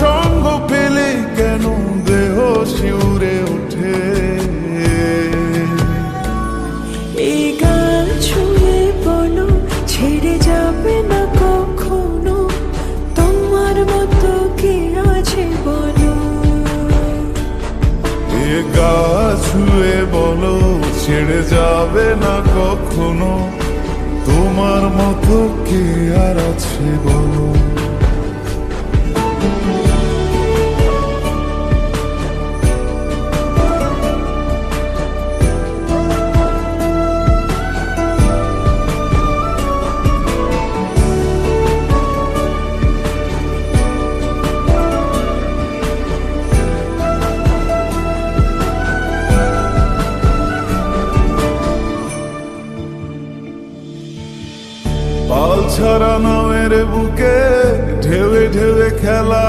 সঙ্গ পেলে কেন দেহ শিউরে ওঠে। এই গান ছুঁয়ে বলো ছেড়ে যাবে না কখনো, তোমার মতো কে আছে বলো। এ গা ছুঁয়ে বলো ছেড়ে যাবে না কখনো, তোমার মতো কে আর আছে বলো। পাল ছাড়া নামের বুকে ঢেউে ঢেউে খেলা